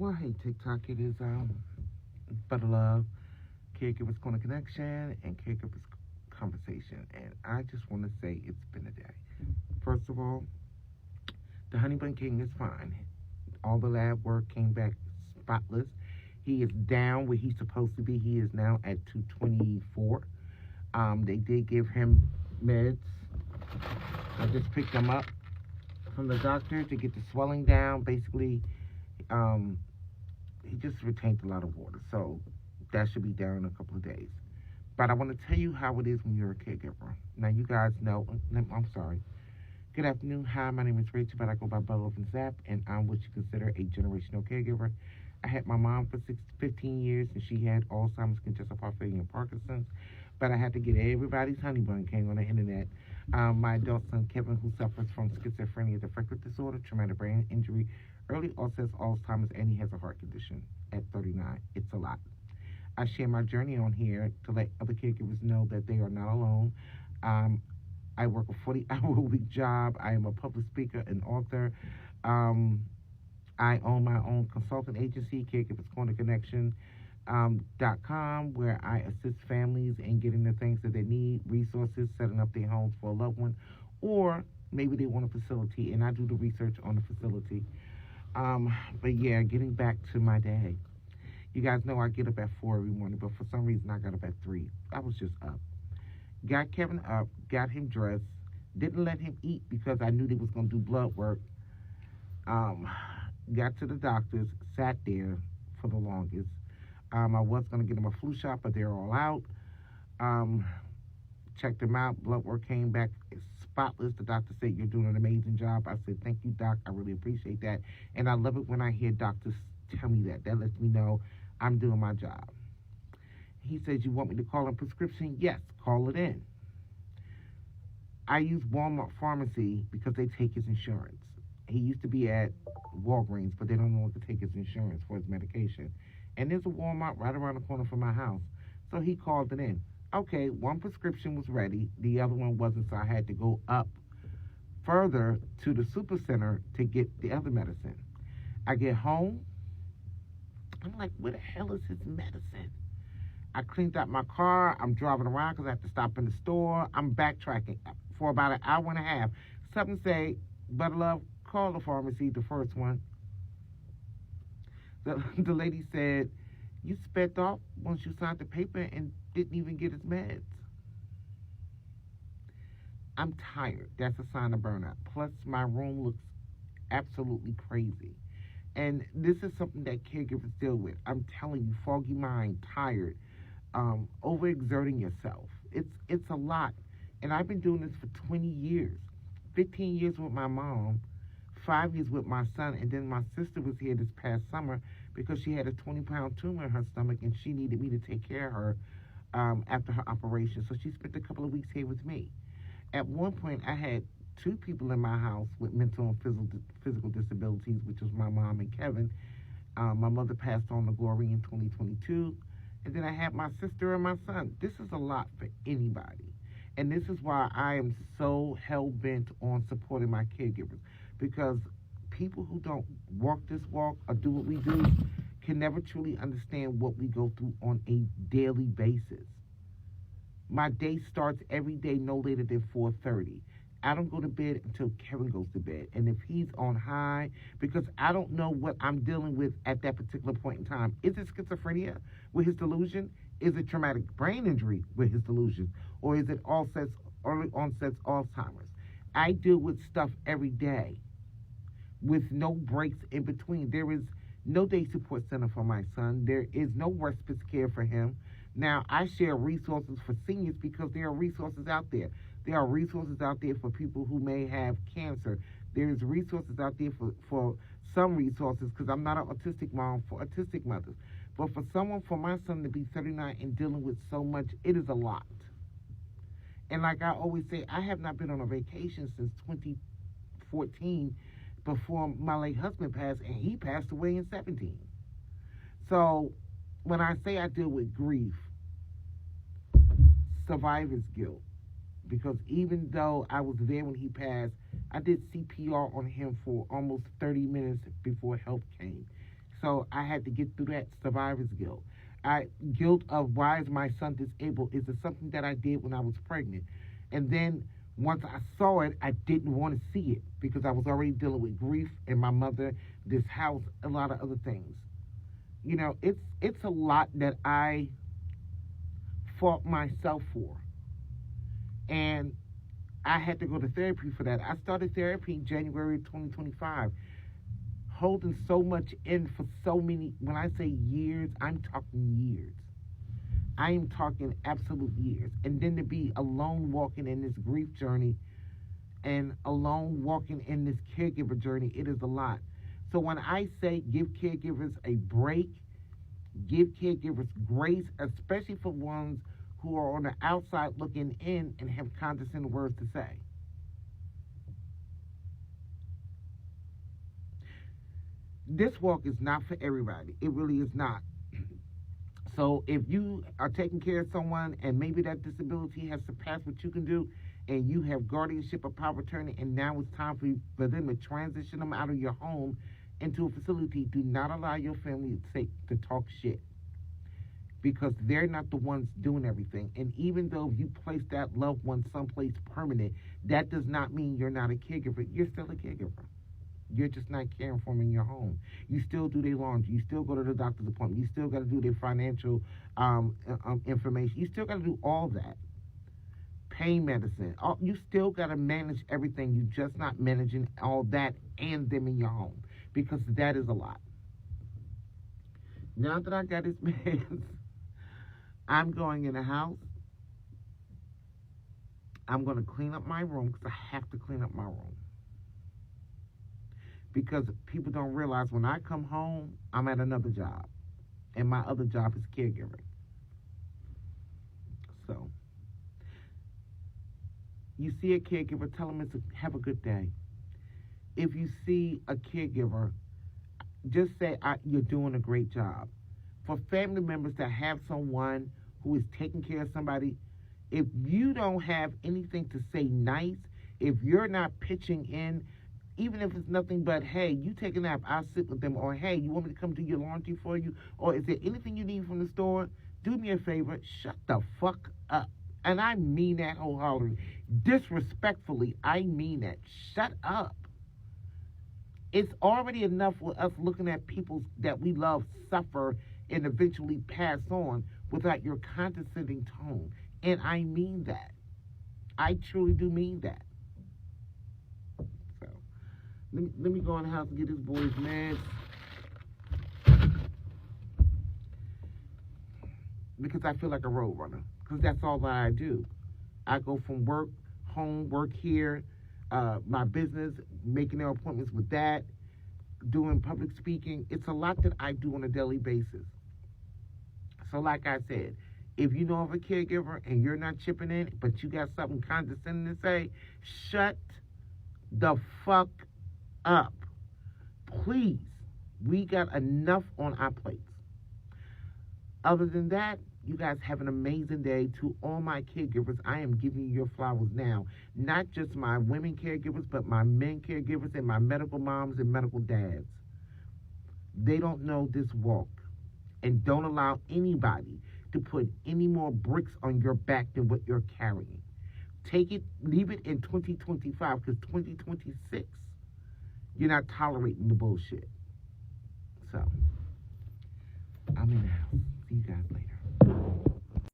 Well, hey, TikTok, it is Better Love, Caregivers Corner Connection, and Caregivers Conversation. And I just want to say it's been a day. First of all, the Honey Bun King is fine. All the lab work came back spotless. He is down where he's supposed to be. He is now at 224. They did give him meds. I just picked him up from the doctor to get the swelling down. Basically, he just retained a lot of water, so that should be down in a couple of days. But I want to tell you how it is when you're a caregiver. Now, you guys know, I'm sorry. Good afternoon. Hi, my name is Rachel, but I go by Bella and Zap, and I'm what you consider a generational caregiver. I had my mom for 15 years, and she had Alzheimer's, congestive heart failure, and Parkinson's. But I had to get everybody's honey bun king on the internet. My adult son, Kevin, who suffers from schizophrenia, defective disorder, traumatic brain injury, early onset Alzheimer's, and he has a heart condition at 39. It's a lot. I share my journey on here to let other caregivers know that they are not alone. I work a 40-hour-a-week job. I am a public speaker and author. I own my own consulting agency, Caregivers Corner Connection. .com, where I assist families in getting the things that they need, resources, setting up their homes for a loved one, or maybe they want a facility, and I do the research on the facility. But yeah, getting back to my day. You guys know I get up at 4 every morning, but for some reason I got up at 3. I was just up. Got Kevin up, got him dressed, didn't let him eat because I knew they was going to do blood work. Got to the doctors, sat there for the longest. I was going to get him a flu shot, but they're all out. Checked him out. Blood work came back spotless. The doctor said, "You're doing an amazing job." I said, "Thank you, Doc. I really appreciate that." And I love it when I hear doctors tell me that. That lets me know I'm doing my job. He said, "You want me to call a prescription?" Yes, call it in. I use Walmart Pharmacy because they take his insurance. He used to be at Walgreens, but they don't know what to take his insurance for his medication. And there's a Walmart right around the corner from my house. So he called it in. Okay, one prescription was ready. The other one wasn't, so I had to go up further to the super center to get the other medicine. I get home. I'm like, where the hell is his medicine? I cleaned out my car. I'm driving around because I have to stop in the store. I'm backtracking for about an hour and a half. Something say, "Better Love, call the pharmacy," the first one. The lady said, "You sped off once you signed the paper and didn't even get his meds." I'm tired. That's a sign of burnout. Plus, my room looks absolutely crazy. And this is something that caregivers deal with. I'm telling you, foggy mind, tired, overexerting yourself. It's a lot. And I've been doing this for 20 years. 15 years with my mom, 5 years with my son, and then my sister was here this past summer because she had a 20-pound tumor in her stomach and she needed me to take care of her after her operation. So she spent a couple of weeks here with me. At one point, I had 2 people in my house with mental and physical disabilities, which was my mom and Kevin. My mother passed on to glory in 2022. And then I had my sister and my son. This is a lot for anybody. And this is why I am so hell-bent on supporting my caregivers. Because people who don't walk this walk or do what we do can never truly understand what we go through on a daily basis. My day starts every day no later than 4:30. I don't go to bed until Kevin goes to bed. And if he's on high, because I don't know what I'm dealing with at that particular point in time. Is it schizophrenia with his delusion? Is it traumatic brain injury with his delusion? Or is it early onset Alzheimer's? I deal with stuff every day with no breaks in between. There is no day support center for my son. There is no respite care for him. Now, I share resources for seniors because there are resources out there. There are resources out there for people who may have cancer. There's resources out there for some resources, because I'm not an autistic mom, for autistic mothers. But for my son to be 39 and dealing with so much, it is a lot. And like I always say, I have not been on a vacation since 2014 before my late husband passed, and he passed away in 2017. So when I say I deal with grief, survivor's guilt, because even though I was there when he passed, I did CPR on him for almost 30 minutes before help came. So I had to get through that survivor's guilt. Guilt of why is my son disabled is something that I did when I was pregnant. And then once I saw it, I didn't want to see it because I was already dealing with grief and my mother, this house, a lot of other things. You know, it's a lot that I fought myself for. And I had to go to therapy for that. I started therapy in January of 2025, holding so much in for so many, when I say years, I'm talking years. I am talking absolute years. And then to be alone walking in this grief journey and alone walking in this caregiver journey, it is a lot. So when I say give caregivers a break, give caregivers grace, especially for ones who are on the outside looking in and have condescending words to say. This walk is not for everybody. It really is not. So if you are taking care of someone and maybe that disability has surpassed what you can do and you have guardianship or power of attorney and now it's time for them to transition them out of your home into a facility, do not allow your family to talk shit, because they're not the ones doing everything. And even though you place that loved one someplace permanent, that does not mean you're not a caregiver. You're still a caregiver. You're just not caring for them in your home. You still do their laundry. You still go to the doctor's appointment. You still got to do their financial information. You still got to do all that. Pain medicine. You still got to manage everything. You're just not managing all that and them in your home, because that is a lot. Now that I got his meds, I'm going in the house. I'm going to clean up my room because I have to clean up my room. Because people don't realize when I come home, I'm at another job. And my other job is caregiving. So, you see a caregiver, tell them have a good day. If you see a caregiver, just say you're doing a great job. For family members that have someone who is taking care of somebody, if you don't have anything to say nice, if you're not pitching in, even if it's nothing but, hey, you take a nap, I'll sit with them, or hey, you want me to come do your laundry for you, or is there anything you need from the store? Do me a favor, shut the fuck up. And I mean that wholeheartedly. Disrespectfully, I mean that. Shut up. It's already enough with us looking at people that we love suffer and eventually pass on without your condescending tone. And I mean that. I truly do mean that. So, let me go in the house and get this boy's meds. Because I feel like a road runner. Because that's all that I do. I go from work, home, work here, my business, making their appointments with that, doing public speaking. It's a lot that I do on a daily basis. So like I said, if you know of a caregiver and you're not chipping in, but you got something condescending to say, shut the fuck up. Please. We got enough on our plates. Other than that, you guys have an amazing day. To all my caregivers, I am giving you your flowers now. Not just my women caregivers, but my men caregivers and my medical moms and medical dads. They don't know this walk. And don't allow anybody to put any more bricks on your back than what you're carrying. Take it, leave it in 2025, because 2026, you're not tolerating the bullshit. So, I'm in the house. See you guys later.